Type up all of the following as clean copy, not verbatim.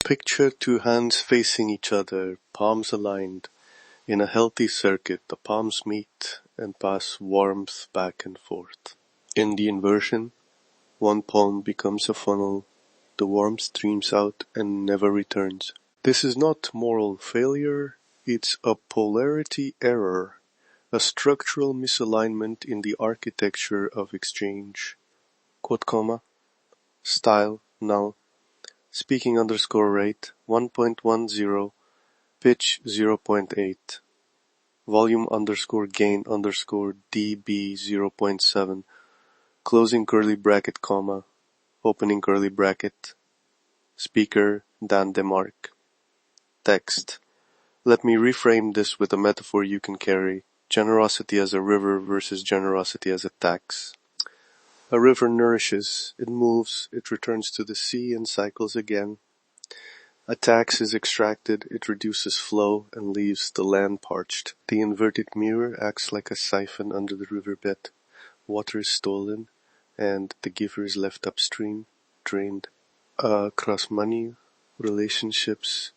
Picture two hands facing each other, palms aligned. In a healthy circuit, the palms meet and pass warmth back and forth. In the inversion, one palm becomes a funnel, the warmth streams out and never returns. This is not moral failure, it's a polarity error, a structural misalignment in the architecture of exchange. Quote comma, style, null, speaking underscore rate 1.10, pitch 0.8, volume underscore gain underscore dB 0.7, closing curly bracket comma, opening curly bracket, speaker Dan Desmarques. Text. Let me reframe this with a metaphor you can carry. Generosity as a river versus generosity as a tax. A river nourishes, it moves, it returns to the sea and cycles again. A tax is extracted, it reduces flow and leaves the land parched. The inverted mirror acts like a siphon under the riverbed. Water is stolen, and the giver is left upstream, drained. Across money, relationships,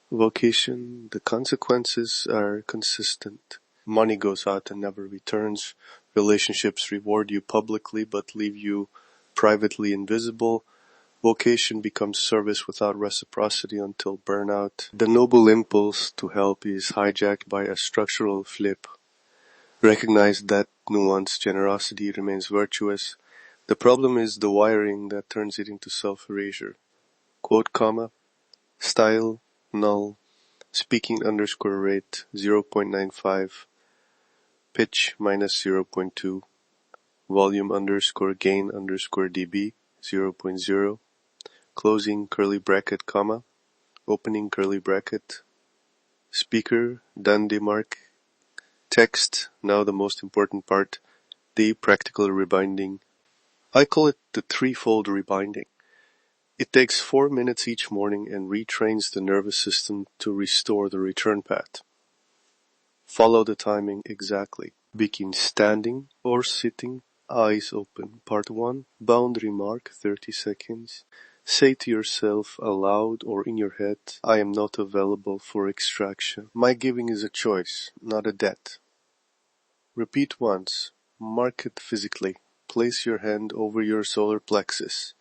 vocation, the consequences are consistent. Money goes out and never returns. Relationships reward you publicly but leave you privately invisible. Vocation becomes service without reciprocity until burnout. The noble impulse to help is hijacked by a structural flip. Recognize that nuanced generosity remains virtuous. The problem is the wiring that turns it into self-erasure. Quote comma, style, null, speaking underscore rate 0.95, pitch minus 0.2, volume underscore gain underscore dB 0.0, closing curly bracket comma, opening curly bracket, speaker Dan Desmarques. Text, now the most important part, the practical rebinding. I call it the threefold rebinding. It takes 4 minutes each morning and retrains the nervous system to restore the return path. Follow the timing exactly. Begin standing or sitting, eyes open. Part 1, boundary mark 30 seconds. Say to yourself aloud or in your head, I am not available for extraction. My giving is a choice, not a debt. Repeat once. Mark it physically. Place your hand over your solar plexus.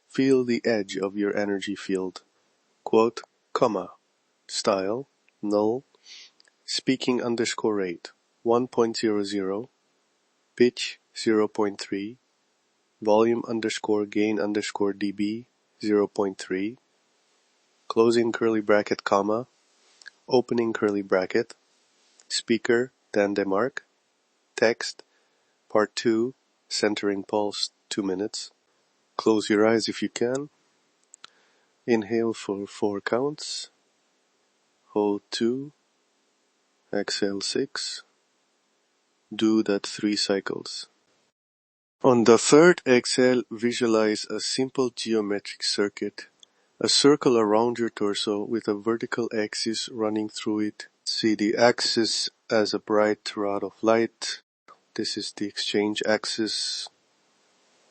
Feel the edge of your energy field. Quote, comma, style, null, speaking underscore rate, 1.00, pitch 0.3, volume underscore gain underscore dB 0.3, closing curly bracket comma, opening curly bracket, speaker Dan Desmarques, text, part 2, centering pulse 2 minutes. Close your eyes if you can. Inhale for 4 counts. Hold 2. Exhale 6. Do that 3 cycles. On the third exhale, visualize a simple geometric circuit. A circle around your torso with a vertical axis running through it. See the axis as a bright rod of light. This is the exchange axis.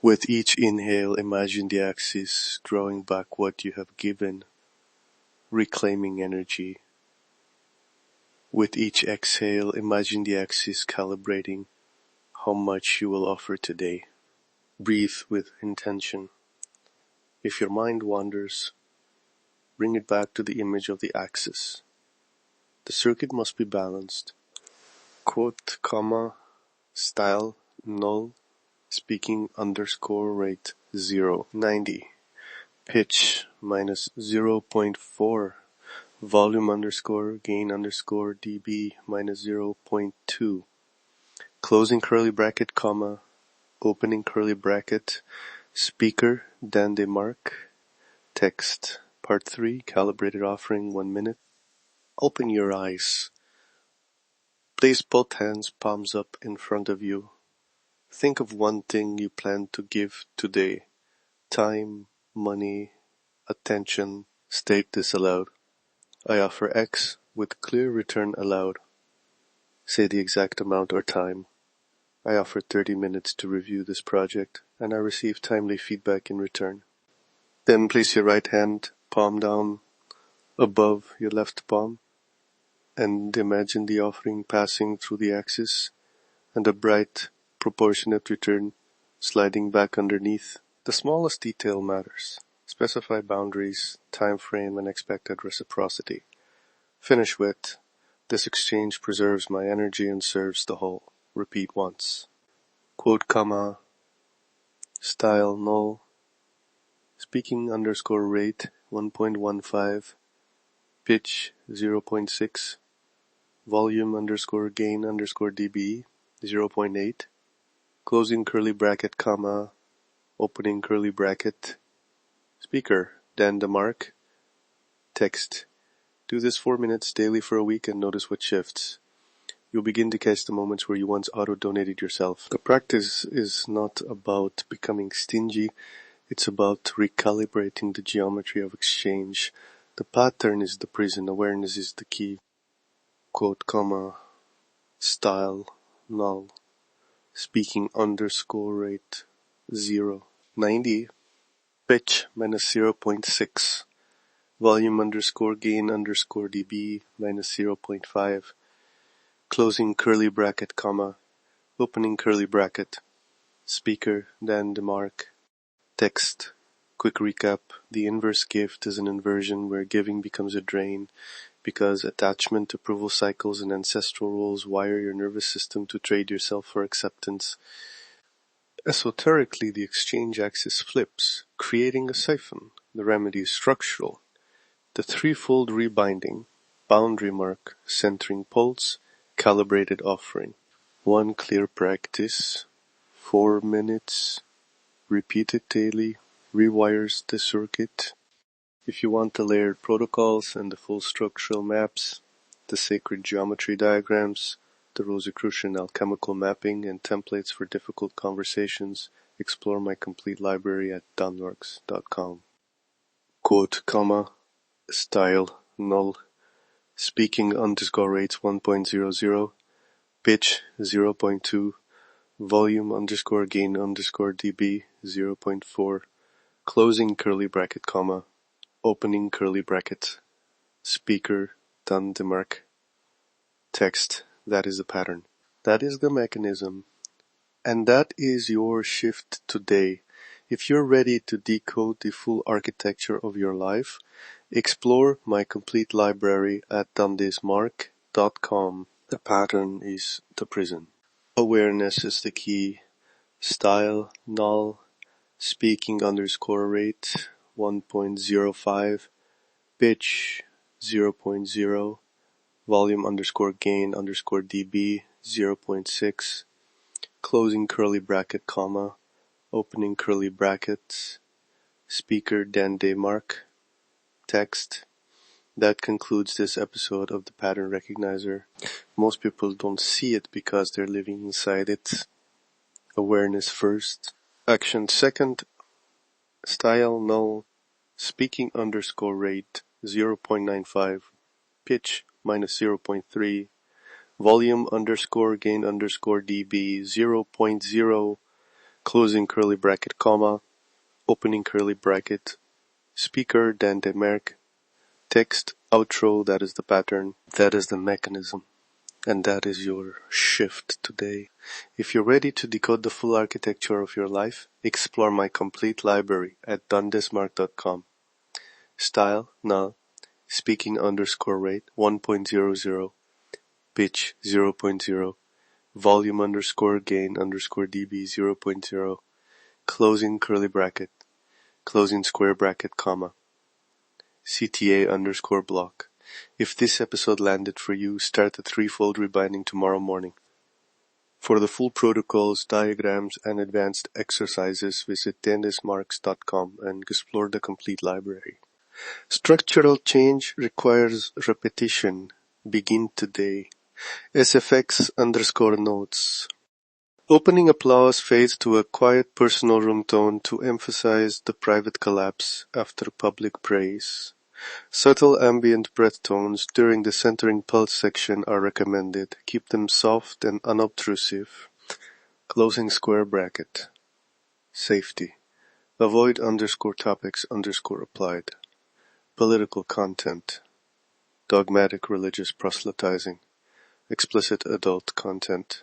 With each inhale, imagine the axis drawing back what you have given, reclaiming energy. With each exhale, imagine the axis calibrating how much you will offer today. Breathe with intention. If your mind wanders, bring it back to the image of the axis. The circuit must be balanced. Quote, comma, style, null, speaking underscore rate 0, 90, pitch minus 0.4, volume underscore gain underscore dB minus 0.2, closing curly bracket comma, opening curly bracket, speaker Dan Desmarques, text, Part 3, Calibrated Offering, 1 minute. Open your eyes. Place both hands palms up in front of you. Think of one thing you plan to give today. Time, money, attention. State this aloud. I offer X with clear return allowed. Say the exact amount or time. I offer 30 minutes to review this project, and I receive timely feedback in return. Then place your right hand palm down above your left palm and imagine the offering passing through the axis and a bright, proportionate return sliding back underneath. The smallest detail matters. Specify boundaries, time frame, and expected reciprocity. Finish with, this exchange preserves my energy and serves the whole. Repeat once. Quote, comma, style null, speaking underscore rate 1.15, pitch 0.6, volume underscore gain underscore dB 0.8, closing curly bracket, comma, opening curly bracket, speaker, Dan Desmarques, text. Do this 4 minutes daily for a week and notice what shifts. You'll begin to catch the moments where you once auto-donated yourself. The practice is not about becoming stingy, it's about recalibrating the geometry of exchange. The pattern is the prison, awareness is the key. Quote, comma, style, null, speaking underscore rate, 0, 90, pitch minus 0.6, volume underscore gain underscore dB minus 0.5, closing curly bracket, comma, opening curly bracket, speaker, Dan Desmarques, text. Quick recap, the inverse gift is an inversion where giving becomes a drain because attachment, approval cycles, and ancestral roles wire your nervous system to trade yourself for acceptance. Esoterically, the exchange axis flips, creating a siphon. The remedy is structural. The threefold rebinding, boundary mark, centering pulse, calibrated offering. One clear practice, 4 minutes, repeated daily, rewires the circuit. If you want the layered protocols and the full structural maps, the sacred geometry diagrams, the Rosicrucian alchemical mapping, and templates for difficult conversations, explore my complete library at Desmarques.com. Quote, comma, style, null, speaking underscore rates 1.00, pitch 0.2, volume underscore gain underscore dB 0.4, closing curly bracket, comma, opening curly bracket, speaker, Dan Desmarques, text, that is the pattern. That is the mechanism. And that is your shift today. If you're ready to decode the full architecture of your life, explore my complete library at Desmarques.com. The pattern is the prison. Awareness is the key. Style, null, speaking underscore rate, 1.05, pitch, 0.0, volume underscore gain underscore dB, 0.6, closing curly bracket, comma, opening curly brackets, speaker, Dan Desmarques, text. That concludes this episode of the Pattern Recognizer. Most people don't see it because they're living inside it. Awareness first, action second, style null, speaking underscore rate 0.95, pitch minus 0.3, volume underscore gain underscore dB 0.0, closing curly bracket, comma, opening curly bracket, speaker, Dan Desmarques, text, outro, that is the pattern, that is the mechanism, and that is your shift today. If you're ready to decode the full architecture of your life, explore my complete library at Desmarques.com. Style, null, speaking underscore rate 1.00, pitch 0.0, volume underscore gain underscore dB 0.0, closing curly bracket, closing square bracket, comma, CTA underscore block. If this episode landed for you, start the threefold rebinding tomorrow morning. For the full protocols, diagrams, and advanced exercises, visit Desmarques.com and explore the complete library. Structural change requires repetition. Begin today. SFX_notes. Opening applause fades to a quiet personal room tone to emphasize the private collapse after public praise. Subtle ambient breath tones during the centering pulse section are recommended. Keep them soft and unobtrusive. Closing square bracket. Safety. Avoid _topics_applied. Political content. Dogmatic religious proselytizing. Explicit adult content.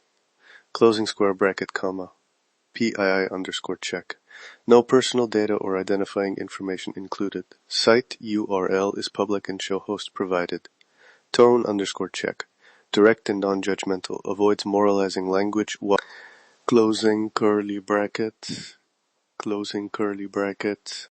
Closing square bracket, comma. PII_check. No personal data or identifying information included. Site URL is public and show host provided. Tone_check. Direct and non-judgmental. Avoids moralizing language. Closing curly bracket. Closing curly bracket.